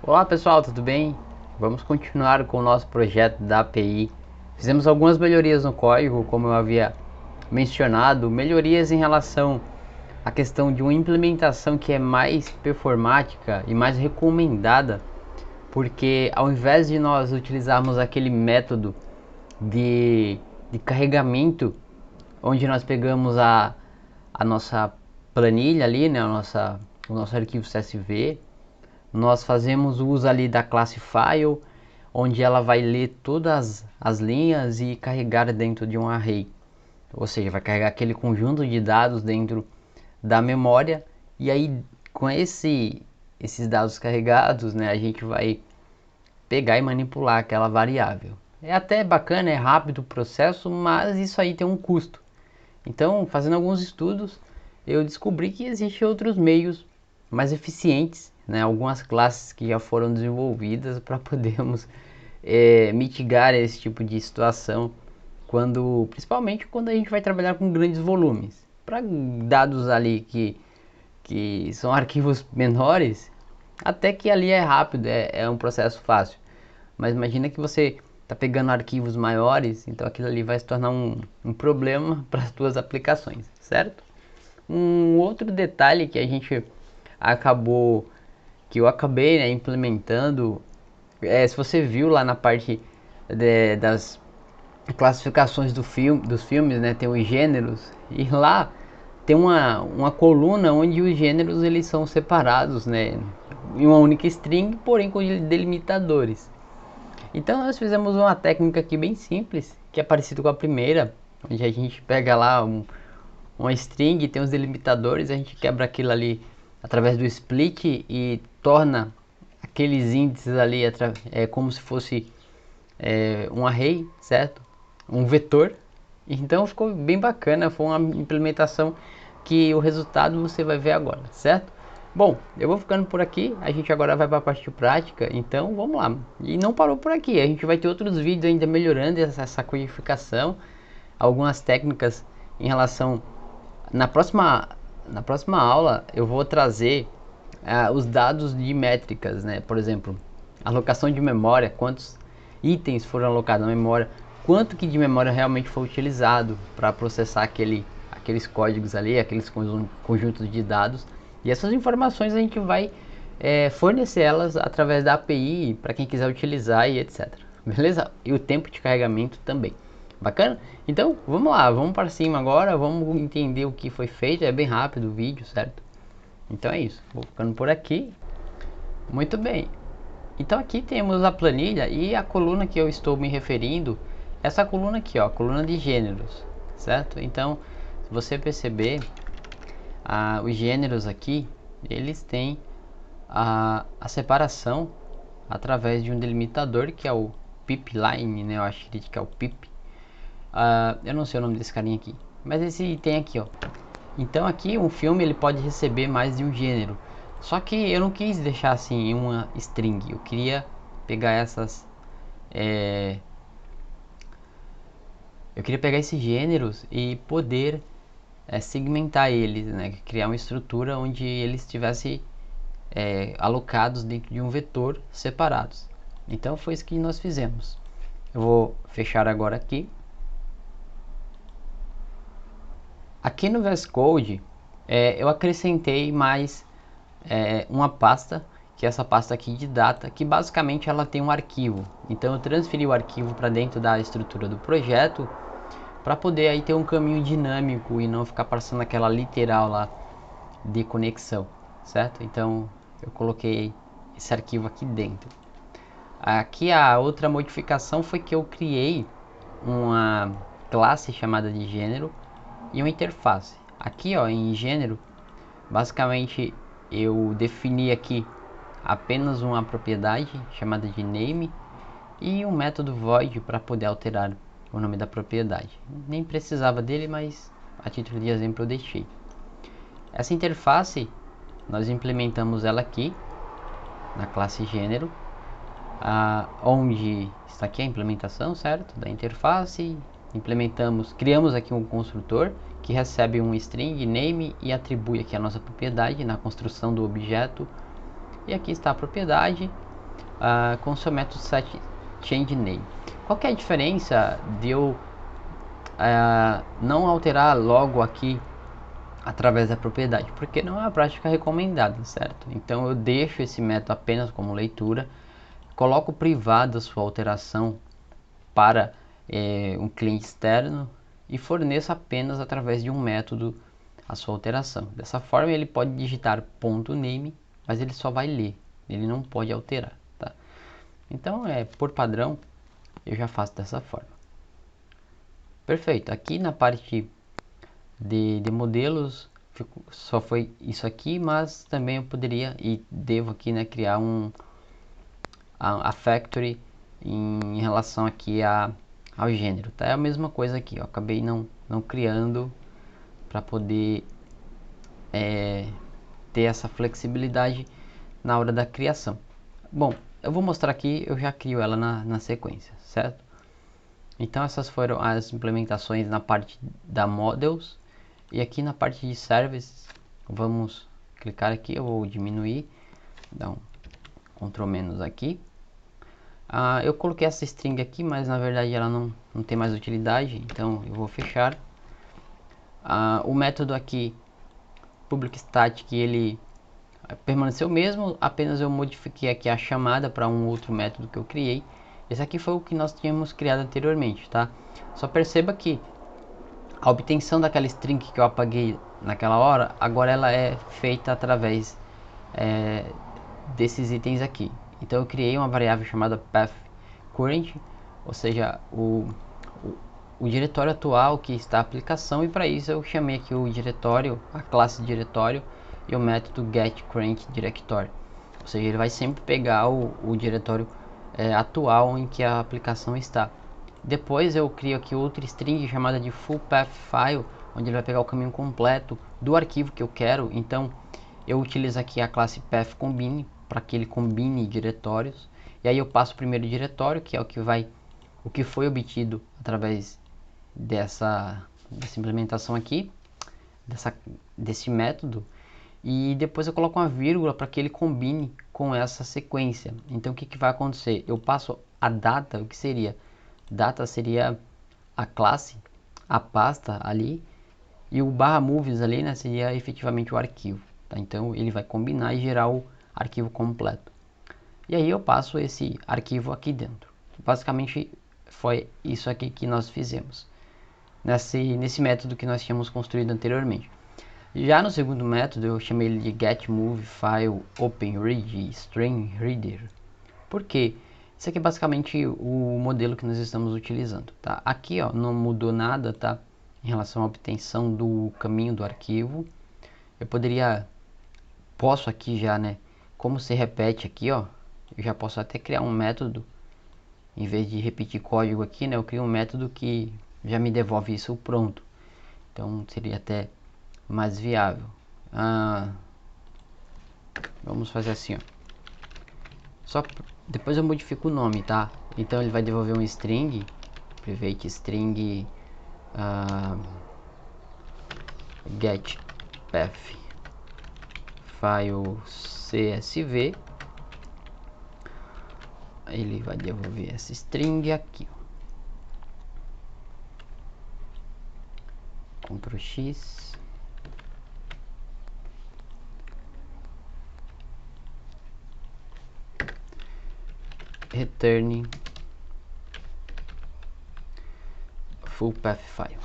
Olá pessoal, tudo bem? Vamos continuar com o nosso projeto da API. Fizemos algumas melhorias no código, como eu havia mencionado, melhorias em relação à questão de uma implementação que é mais performática e mais recomendada, porque ao invés de nós utilizarmos aquele método de carregamento, onde nós pegamos a nossa planilha ali, né, o nosso arquivo CSV, nós fazemos uso ali da classe file, onde ela vai ler todas as linhas e carregar dentro de um array. Ou seja, vai carregar aquele conjunto de dados dentro da memória e aí com esses dados carregados, né, a gente vai pegar e manipular aquela variável. É até bacana, é rápido o processo, mas isso aí tem um custo. Então, fazendo alguns estudos, eu descobri que existem outros meios mais eficientes, né? Algumas classes que já foram desenvolvidas para podermos mitigar esse tipo de situação, principalmente quando a gente vai trabalhar com grandes volumes. Para dados ali que são arquivos menores, até que ali é rápido, é um processo fácil. Mas imagina que você está pegando arquivos maiores, então aquilo ali vai se tornar um problema para as suas aplicações, certo? Um outro detalhe que a gente acabou, que eu acabei, né, implementando, se você viu lá na parte das classificações dos filmes, né, tem os gêneros, e lá tem uma coluna onde os gêneros eles são separados, né, em uma única string, porém com delimitadores. Então nós fizemos uma técnica aqui bem simples, que é parecido com a primeira, onde a gente pega lá uma string, tem os delimitadores, a gente quebra aquilo ali através do split e torna aqueles índices ali como se fosse um array, certo? Um vetor. Então ficou bem bacana, foi uma implementação que o resultado você vai ver agora, certo? Bom, eu vou ficando por aqui, a gente agora vai para a parte prática, então vamos lá. E não parou por aqui, a gente vai ter outros vídeos ainda melhorando essa codificação, algumas técnicas em relação... Na próxima aula eu vou trazer os dados de métricas, né? Por exemplo, alocação de memória, quantos itens foram alocados na memória, quanto que de memória realmente foi utilizado para processar aqueles códigos ali, aqueles conjuntos de dados. E essas informações a gente vai fornecer elas através da API para quem quiser utilizar e etc. Beleza? E o tempo de carregamento também. Bacana? Então, vamos lá, vamos para cima agora, vamos entender o que foi feito, é bem rápido o vídeo, certo? Então é isso, vou ficando por aqui. Muito bem. Então aqui temos a planilha e a coluna que eu estou me referindo, essa coluna aqui, ó, coluna de gêneros, certo? Então, se você perceber, os gêneros aqui, eles têm a separação através de um delimitador que é o pipeline, né? Eu acho que é o pip. Eu não sei o nome desse carinha aqui, mas esse item aqui, ó. Então aqui um filme ele pode receber mais de um gênero. Só que eu não quis deixar assim em uma string. Eu queria pegar eu queria pegar esses gêneros e poder segmentar eles, né? Criar uma estrutura onde eles estivessem alocados dentro de um vetor separados. Então foi isso que nós fizemos. Eu vou fechar agora aqui. Aqui no VS Code eu acrescentei mais uma pasta, que é essa pasta aqui de data, que basicamente ela tem um arquivo. Então eu transferi o arquivo para dentro da estrutura do projeto para poder aí ter um caminho dinâmico e não ficar passando aquela literal lá de conexão, certo? Então eu coloquei esse arquivo aqui dentro. Aqui a outra modificação foi que eu criei uma classe chamada de gênero e uma interface. Aqui, ó, em gênero, basicamente eu defini aqui apenas uma propriedade chamada de name e um método void para poder alterar o nome da propriedade. Nem precisava dele, mas a título de exemplo eu deixei. Essa interface nós implementamos ela aqui na classe gênero, onde está aqui a implementação, certo, da interface. Criamos aqui um construtor que recebe um string name e atribui aqui a nossa propriedade na construção do objeto. E aqui está a propriedade. com o seu método setChangeName. Qual que é a diferença de eu não alterar logo aqui através da propriedade? Porque não é uma prática recomendada, certo? Então eu deixo esse método apenas como leitura, coloco privado a sua alteração para um cliente externo e forneço apenas através de um método a sua alteração. Dessa forma ele pode digitar .name, mas ele só vai ler, ele não pode alterar, tá? Então por padrão eu já faço dessa forma. Perfeito, aqui na parte de modelos só foi isso aqui, mas também eu poderia e devo aqui, né, criar a factory em relação aqui ao gênero, tá? É a mesma coisa aqui, ó. Acabei não criando para poder ter essa flexibilidade na hora da criação. Bom, eu vou mostrar aqui, eu já crio ela na sequência, certo? Então essas foram as implementações na parte da models. E aqui na parte de services, vamos clicar aqui, eu vou diminuir, dar um Ctrl menos aqui. Eu coloquei essa string aqui, mas na verdade ela não tem mais utilidade, então eu vou fechar. O método aqui, public static, ele permaneceu o mesmo, apenas eu modifiquei aqui a chamada para um outro método que eu criei. Esse aqui foi o que nós tínhamos criado anteriormente, tá? Só perceba que a obtenção daquela string que eu apaguei naquela hora, agora ela é feita através desses itens aqui. Então eu criei uma variável chamada pathCurrent, ou seja, o diretório atual que está a aplicação, e para isso eu chamei aqui o diretório, a classe diretório e o método getCurrentDirectory. Ou seja, ele vai sempre pegar o diretório atual em que a aplicação está. Depois eu crio aqui outra string chamada de fullPathFile, onde ele vai pegar o caminho completo do arquivo que eu quero. Então eu utilizo aqui a classe pathCombine para que ele combine diretórios. E aí eu passo o primeiro diretório, que é o que foi obtido através dessa implementação aqui, desse método. E depois eu coloco uma vírgula para que ele combine com essa sequência. Então o que vai acontecer? Eu passo a data, o que seria? Data seria a classe, a pasta ali, e o /movies ali, né, seria efetivamente o arquivo, tá? Então ele vai combinar e gerar o arquivo completo. E aí eu passo esse arquivo aqui dentro. Basicamente foi isso aqui que nós fizemos nesse método que nós tínhamos construído anteriormente. Já no segundo método eu chamei ele de getMoveFileOpenReadStringReader. Por quê? Isso aqui é basicamente o modelo que nós estamos utilizando, tá? Aqui, ó, não mudou nada, tá? Em relação à obtenção do caminho do arquivo. Eu posso aqui já, né? Como se repete aqui, ó, eu já posso até criar um método. Em vez de repetir código aqui, né? Eu crio um método que já me devolve isso pronto. Então seria até mais viável. Vamos fazer assim, ó. Depois eu modifico o nome, tá? Então ele vai devolver um string, private string get path file csv. Ele vai devolver essa string aqui, ó. Ctrl X. Return full path file.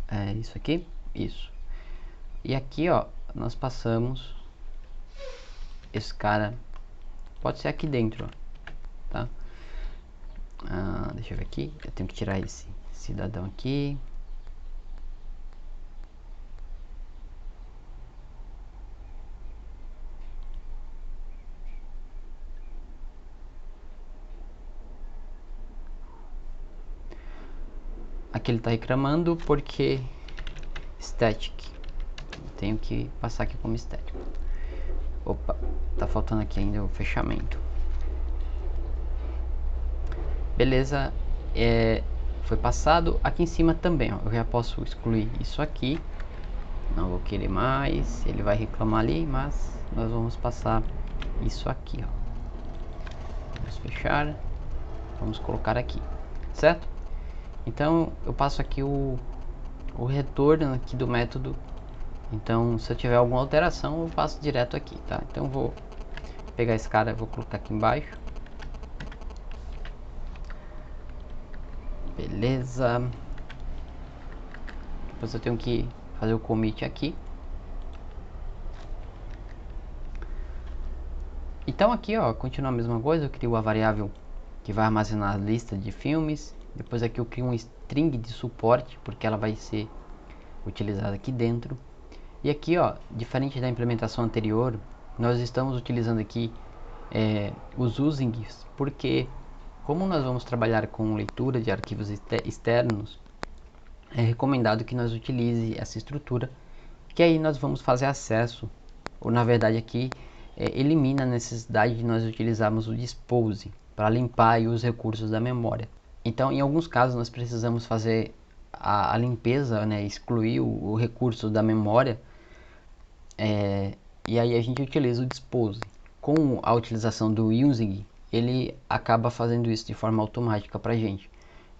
É isso aqui, isso. E aqui, ó, nós passamos esse cara, pode ser aqui dentro, ó, tá? Deixa eu ver aqui, eu tenho que tirar esse cidadão aqui. Aqui ele está reclamando porque static. Tenho que passar aqui como static. Opa, tá faltando aqui ainda o fechamento. Beleza, foi passado. Aqui em cima também, ó, eu já posso excluir isso aqui. Não vou querer mais. Ele vai reclamar ali, mas nós vamos passar isso aqui, ó. vamos fechar, vamos colocar aqui, certo? Então eu passo aqui o retorno aqui do método. Então se eu tiver alguma alteração eu passo direto aqui, tá? Então eu vou pegar esse cara, vou colocar aqui embaixo. Beleza. Depois eu tenho que fazer o commit aqui. Então aqui, ó, continua a mesma coisa. Eu crio a variável que vai armazenar a lista de filmes. Depois aqui eu crio um string de suporte, porque ela vai ser utilizada aqui dentro. E aqui, ó, diferente da implementação anterior, nós estamos utilizando aqui os usings, porque como nós vamos trabalhar com leitura de arquivos externos, é recomendado que nós utilize essa estrutura, que aí nós vamos fazer acesso, ou na verdade aqui elimina a necessidade de nós utilizarmos o dispose para limpar aí os recursos da memória. Então em alguns casos nós precisamos fazer a limpeza, né, excluir o recurso da memória, e aí a gente utiliza o dispose. Com a utilização do using, ele acaba fazendo isso de forma automática para a gente.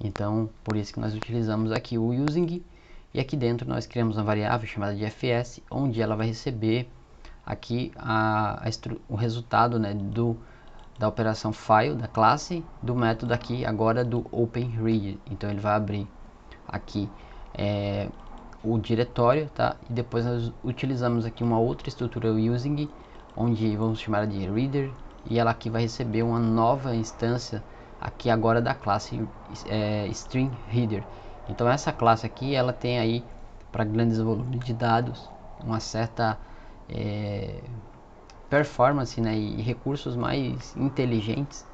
Então, por isso que nós utilizamos aqui o using, e aqui dentro nós criamos uma variável chamada de fs, onde ela vai receber aqui o resultado, né, da operação file da classe, do método aqui agora do OpenRead. Então ele vai abrir aqui o diretório, tá? E depois nós utilizamos aqui uma outra estrutura using, onde vamos chamar de reader, e ela aqui vai receber uma nova instância aqui agora da classe string reader. Então essa classe aqui ela tem aí para grandes volumes de dados uma certa performance, né, e recursos mais inteligentes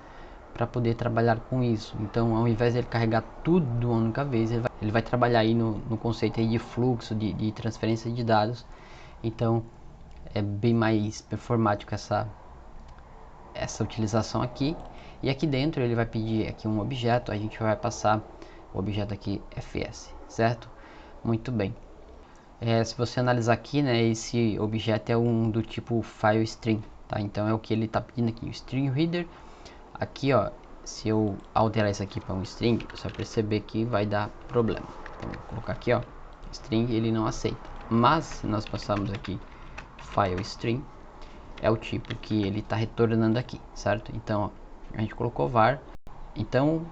para poder trabalhar com isso. Então ao invés de ele carregar tudo de uma única vez, ele vai trabalhar aí no conceito aí de fluxo, de transferência de dados. Então é bem mais performático essa utilização aqui. E aqui dentro ele vai pedir aqui um objeto, a gente vai passar o objeto aqui fs, certo? Muito bem. Se você analisar aqui, né, esse objeto é um do tipo file string, tá? Então é o que ele está pedindo aqui, o string reader. Aqui, ó, se eu alterar isso aqui para um string, você vai perceber que vai dar problema. Então vou colocar aqui, ó, string, ele não aceita. Mas se nós passarmos aqui file string, é o tipo que ele está retornando aqui, certo? Então ó, a gente colocou var. Então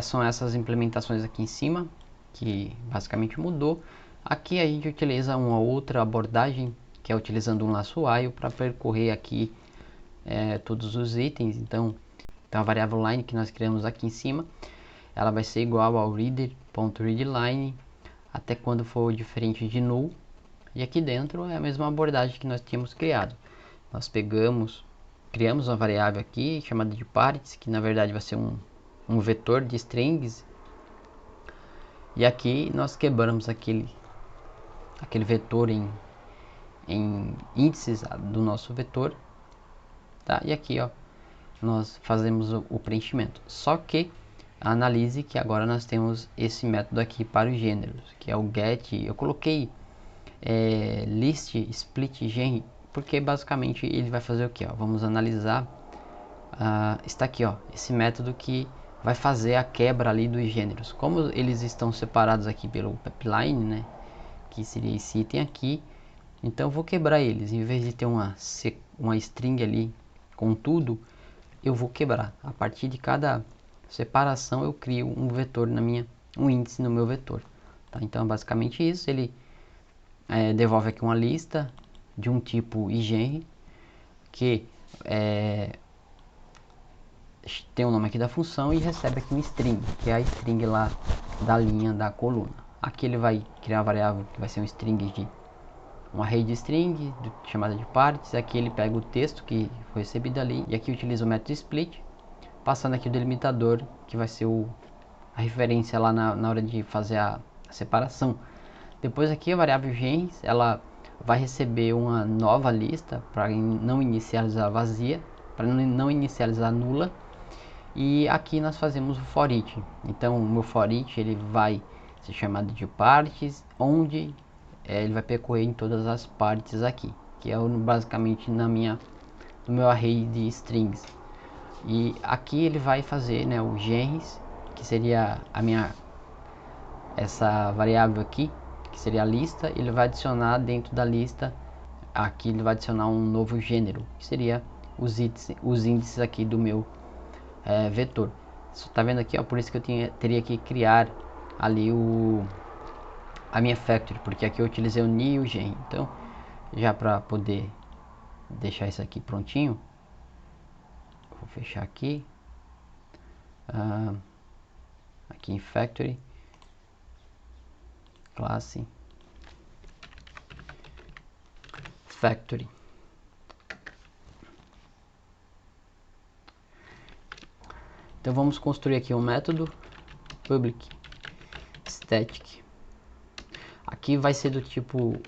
são essas implementações aqui em cima que basicamente mudou. Aqui a gente utiliza uma outra abordagem, que é utilizando um laço while para percorrer aqui todos os itens. Então a variável line que nós criamos aqui em cima, ela vai ser igual ao reader.readline até quando for diferente de null. E aqui dentro é a mesma abordagem que nós tínhamos criado. Nós criamos uma variável aqui chamada de parts, que na verdade vai ser um vetor de strings. E aqui nós quebramos aquele vetor em índices do nosso vetor, tá? E aqui, ó, nós fazemos o preenchimento. Só que analise que agora nós temos esse método aqui para os gêneros, que é o get. Eu coloquei list split gen, porque basicamente ele vai fazer o que? Vamos analisar. Está aqui, ó, esse método que vai fazer a quebra ali dos gêneros. Como eles estão separados aqui pelo pipeline, né, que seria esse item aqui, então eu vou quebrar eles. Em vez de ter uma string ali com tudo, eu vou quebrar. A partir de cada separação eu crio um vetor um índice no meu vetor, tá? Então basicamente isso. Ele devolve aqui uma lista de um tipo igen, que tem o nome aqui da função, e recebe aqui um string, que é a string lá da linha da coluna. Aqui ele vai criar uma variável que vai ser um string de um array de string chamada de parts. Aqui ele pega o texto que foi recebido ali, e aqui utiliza o método split, passando aqui o delimitador, que vai ser a referência lá na hora de fazer a separação. Depois aqui a variável gens, ela vai receber uma nova lista para não inicializar vazia, para não inicializar nula. E aqui nós fazemos o for each. Então o meu for each ele vai ser chamado de partes, onde ele vai percorrer em todas as partes aqui, que é basicamente no meu array de strings. E aqui ele vai fazer, né, o genres, que seria essa variável aqui, que seria a lista. Ele vai adicionar dentro da lista, aqui ele vai adicionar um novo gênero, que seria os índices aqui do meu vetor. Você tá vendo aqui, ó, por isso que eu teria que criar ali a minha factory, porque aqui eu utilizei o ni e o gen. Então, já para poder deixar isso aqui prontinho, vou fechar aqui, aqui em factory, classe factory. Então vamos construir aqui um método public static. Aqui vai ser do tipo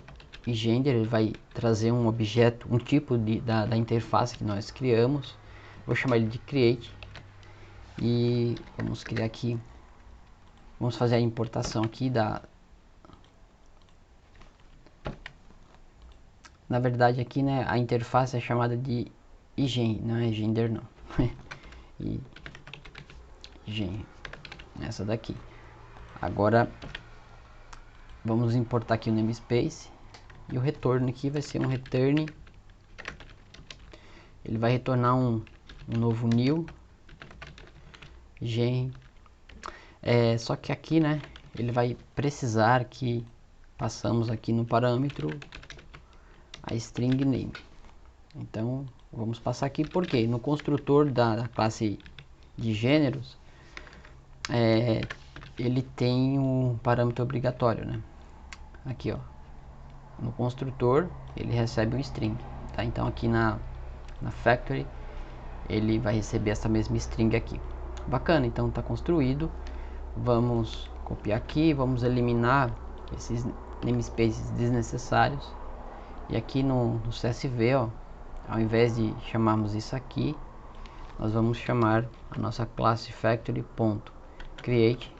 gender, ele vai trazer um objeto, um tipo da interface que nós criamos. Vou chamar ele de create. E vamos criar aqui, vamos fazer a importação aqui na verdade aqui, né, a interface é chamada de igen, não é gender não. Igen, essa daqui. Agora vamos importar aqui o namespace e o retorno aqui vai ser um return. Ele vai retornar um novo new gen. Só que aqui, né, ele vai precisar que passamos aqui no parâmetro a string name. Então vamos passar aqui porque no construtor da classe de gêneros ele tem um parâmetro obrigatório, né? Aqui, ó, no construtor ele recebe um string, tá? Então aqui na factory ele vai receber essa mesma string aqui. Bacana, então está construído. Vamos copiar aqui, vamos eliminar esses namespaces desnecessários. E aqui no CSV, ó, ao invés de chamarmos isso aqui, nós vamos chamar a nossa classe factory.create.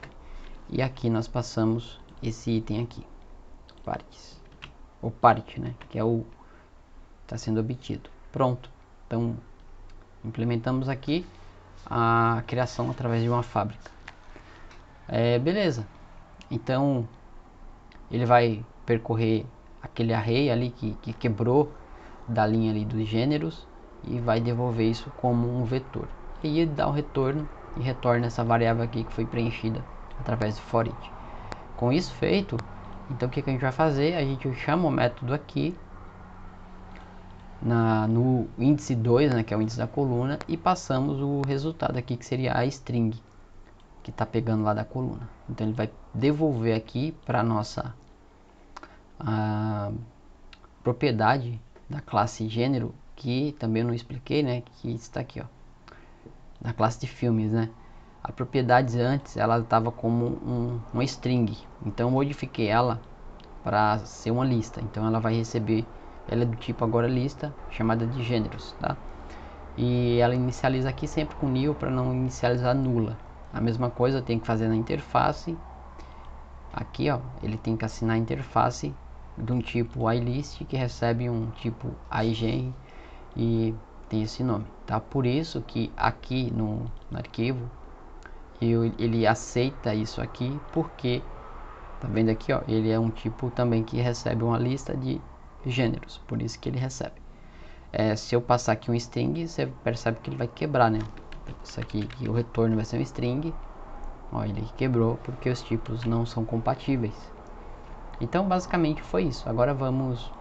E aqui nós passamos esse item aqui, parts, ou part, né, que é o está sendo obtido. Pronto. Então implementamos aqui a criação através de uma fábrica. Beleza. Então ele vai percorrer aquele array ali que quebrou da linha ali dos gêneros e vai devolver isso como um vetor. E ele dá o retorno e retorna essa variável aqui que foi preenchida através do for each. Com isso feito, então o que a gente vai fazer? A gente chama o método aqui no índice 2, né, que é o índice da coluna, e passamos o resultado aqui, que seria a string que está pegando lá da coluna. Então ele vai devolver aqui para a nossa propriedade da classe gênero, que também eu não expliquei, né, que está aqui, ó, na classe de filmes, né. A propriedade antes ela estava como uma string, então eu modifiquei ela para ser uma lista. Então ela vai receber, ela é do tipo agora lista, chamada de gêneros, tá? E ela inicializa aqui sempre com nil para não inicializar nula. A mesma coisa tem que fazer na interface. Aqui, ó, ele tem que assinar a interface de um tipo iList que recebe um tipo iGen e tem esse nome, tá? Por isso que aqui no arquivo ele aceita isso aqui, porque tá vendo aqui, ó, ele é um tipo também que recebe uma lista de gêneros, por isso que ele recebe. Se eu passar aqui um string, você percebe que ele vai quebrar, né? Isso aqui, que o retorno vai ser um string. Ó, ele quebrou porque os tipos não são compatíveis. Então basicamente foi isso. Agora vamos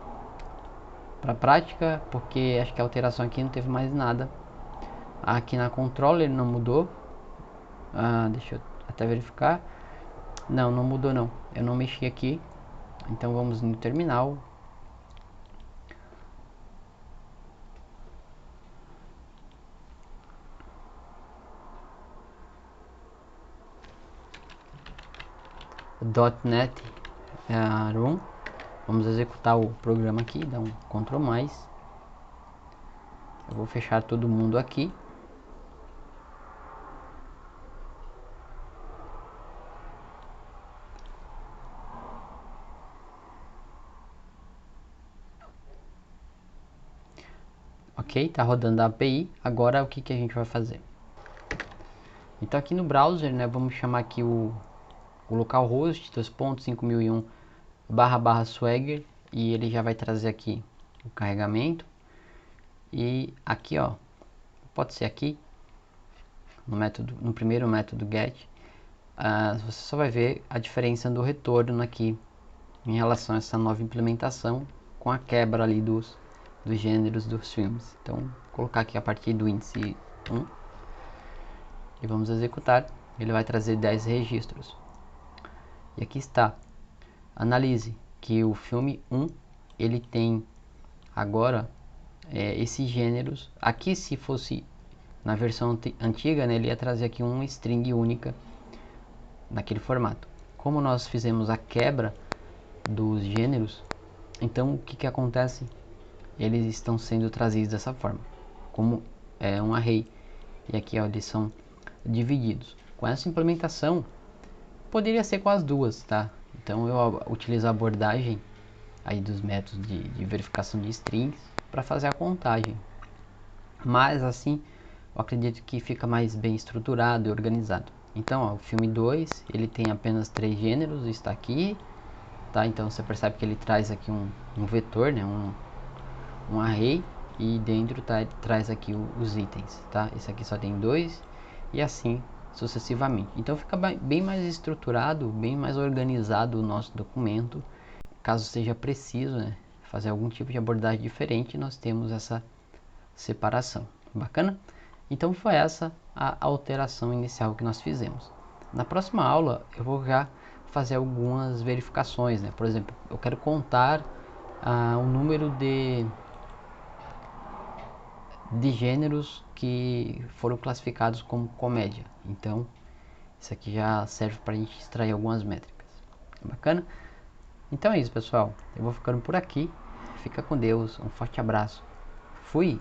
para a prática, porque acho que a alteração aqui não teve mais nada. Aqui na controller não mudou. Deixa eu até verificar. Não mudou não. Eu não mexi aqui. Então vamos no terminal. .NET Run. Vamos executar o programa aqui, dá um Ctrl+. Eu vou fechar todo mundo aqui. Ok, Ok, tá rodando a API. Agora o que a gente vai fazer? Então aqui no browser, né, vamos chamar aqui o localhost 2.5001//swagger, e ele já vai trazer aqui o carregamento. E aqui, ó, pode ser aqui no primeiro método get, você só vai ver a diferença do retorno aqui em relação a essa nova implementação, com a quebra ali dos gêneros dos filmes. Então vou colocar aqui a partir do índice 1 e vamos executar. Ele vai trazer 10 registros. E aqui está, analise que o filme 1 ele tem agora esses gêneros. Aqui, se fosse na versão antiga, né, ele ia trazer aqui uma string única naquele formato. Como nós fizemos a quebra dos gêneros, então o que acontece? Eles estão sendo trazidos dessa forma, como um array. E aqui, ó, eles são divididos. Com essa implementação, poderia ser com as duas, tá? Então eu utilizo a abordagem aí dos métodos de verificação de strings para fazer a contagem. Mas assim, eu acredito que fica mais bem estruturado e organizado. Então, ó, o filme 2, ele tem apenas 3 gêneros, está aqui, tá? Então você percebe que ele traz aqui um vetor, né? Um array, e dentro traz aqui os itens, tá? Esse aqui só tem 2 e assim sucessivamente. Então fica bem mais estruturado, bem mais organizado o nosso documento. Caso seja preciso, né, fazer algum tipo de abordagem diferente, nós temos essa separação. Bacana? Então foi essa a alteração inicial que nós fizemos. Na próxima aula eu vou já fazer algumas verificações, né? Por exemplo, eu quero contar o número de gêneros que foram classificados como comédia. Então isso aqui já serve para a gente extrair algumas métricas. Bacana? Então é isso, pessoal. Eu vou ficando por aqui. Fica com Deus. Um forte abraço. Fui!